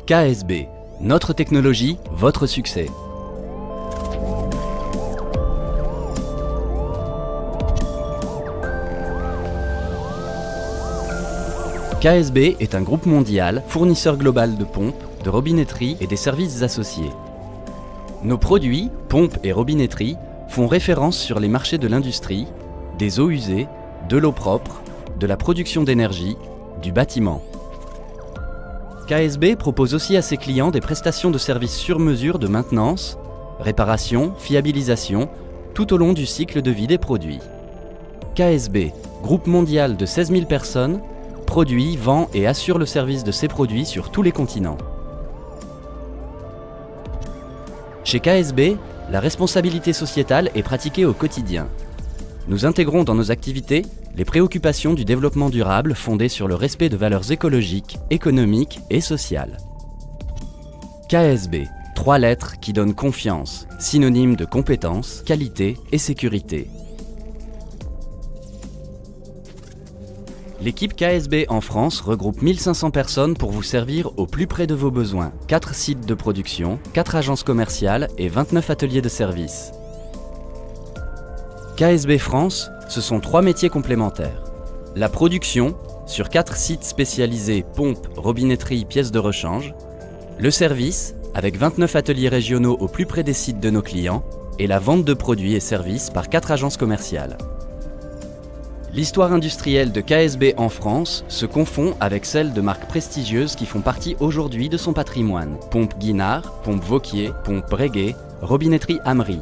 KSB, notre technologie, votre succès. KSB est un groupe mondial, fournisseur global de pompes, de robinetterie et des services associés. Nos produits, pompes et robinetterie, font référence sur les marchés de l'industrie, des eaux usées, de l'eau propre, de la production d'énergie, du bâtiment. KSB propose aussi à ses clients des prestations de services sur mesure de maintenance, réparation, fiabilisation, tout au long du cycle de vie des produits. KSB, groupe mondial de 16 000 personnes, produit, vend et assure le service de ses produits sur tous les continents. Chez KSB, la responsabilité sociétale est pratiquée au quotidien. Nous intégrons dans nos activités les préoccupations du développement durable fondées sur le respect de valeurs écologiques, économiques et sociales. KSB, 3 lettres qui donnent confiance, synonyme de compétence, qualité et sécurité. L'équipe KSB en France regroupe 1500 personnes pour vous servir au plus près de vos besoins. 4 sites de production, 4 agences commerciales et 29 ateliers de service. KSB France, ce sont 3 métiers complémentaires. La production, sur 4 sites spécialisés pompes, robinetterie, pièces de rechange. Le service, avec 29 ateliers régionaux au plus près des sites de nos clients. Et la vente de produits et services par 4 agences commerciales. L'histoire industrielle de KSB en France se confond avec celle de marques prestigieuses qui font partie aujourd'hui de son patrimoine. Pompe Guinard, Pompe Vauquier, Pompe Breguet, Robinetterie Amri.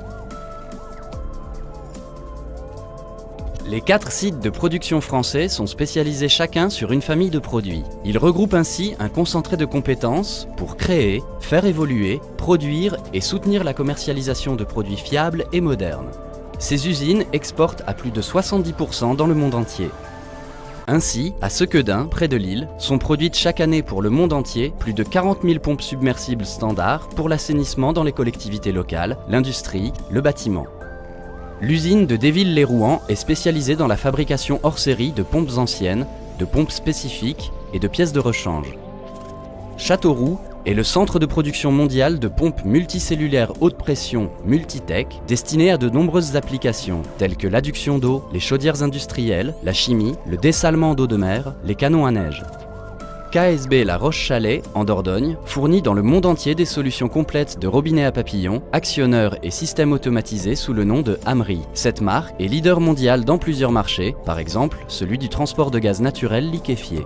Les 4 sites de production français sont spécialisés chacun sur une famille de produits. Ils regroupent ainsi un concentré de compétences pour créer, faire évoluer, produire et soutenir la commercialisation de produits fiables et modernes. Ces usines exportent à plus de 70% dans le monde entier. Ainsi, à Sequedin, près de Lille, sont produites chaque année pour le monde entier plus de 40 000 pompes submersibles standards pour l'assainissement dans les collectivités locales, l'industrie, le bâtiment. L'usine de Déville-lès-Rouen est spécialisée dans la fabrication hors série de pompes anciennes, de pompes spécifiques et de pièces de rechange. Châteauroux est le centre de production mondial de pompes multicellulaires haute pression Multitech destinées à de nombreuses applications telles que l'adduction d'eau, les chaudières industrielles, la chimie, le dessalement d'eau de mer, les canons à neige. KSB La Roche-Chalais, en Dordogne, fournit dans le monde entier des solutions complètes de robinets à papillons, actionneurs et systèmes automatisés sous le nom de Amri. Cette marque est leader mondial dans plusieurs marchés, par exemple celui du transport de gaz naturel liquéfié.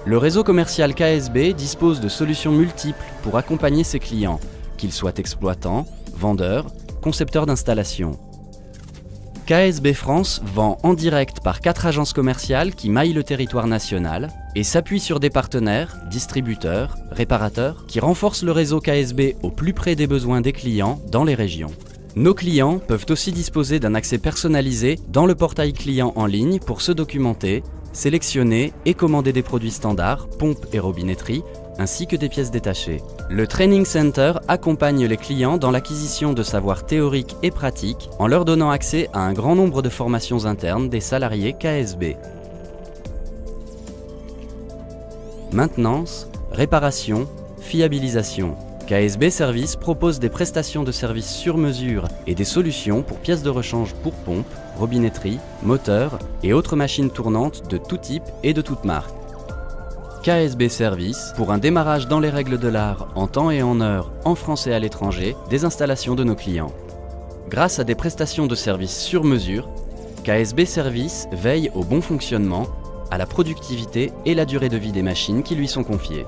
Le réseau commercial KSB dispose de solutions multiples pour accompagner ses clients, qu'ils soient exploitants, vendeurs, concepteurs d'installations. KSB France vend en direct par 4 agences commerciales qui maillent le territoire national et s'appuie sur des partenaires, distributeurs, réparateurs qui renforcent le réseau KSB au plus près des besoins des clients dans les régions. Nos clients peuvent aussi disposer d'un accès personnalisé dans le portail client en ligne pour se documenter, sélectionner et commander des produits standards, pompes et robinetterie, ainsi que des pièces détachées. Le Training Center accompagne les clients dans l'acquisition de savoirs théoriques et pratiques en leur donnant accès à un grand nombre de formations internes des salariés KSB. Maintenance, réparation, fiabilisation. KSB Service propose des prestations de services sur mesure et des solutions pour pièces de rechange pour pompes, robinetterie, moteurs et autres machines tournantes de tout type et de toute marque. KSB Service pour un démarrage dans les règles de l'art en temps et en heure, en France et à l'étranger, des installations de nos clients. Grâce à des prestations de services sur mesure, KSB Service veille au bon fonctionnement, à la productivité et la durée de vie des machines qui lui sont confiées.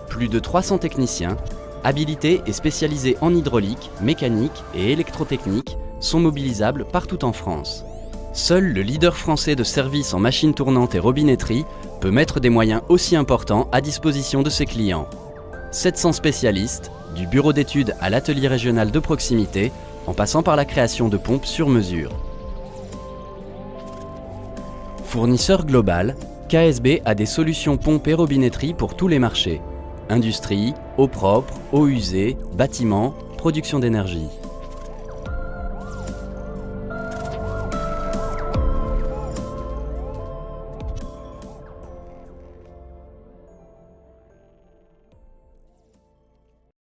Plus de 300 techniciens, habilités et spécialisés en hydraulique, mécanique et électrotechnique, sont mobilisables partout en France. Seul le leader français de services en machines tournantes et robinetterie peut mettre des moyens aussi importants à disposition de ses clients. 700 spécialistes, du bureau d'études à l'atelier régional de proximité, en passant par la création de pompes sur mesure. Fournisseur global, KSB a des solutions pompes et robinetterie pour tous les marchés. Industrie, eau propre, eau usée, bâtiment, production d'énergie.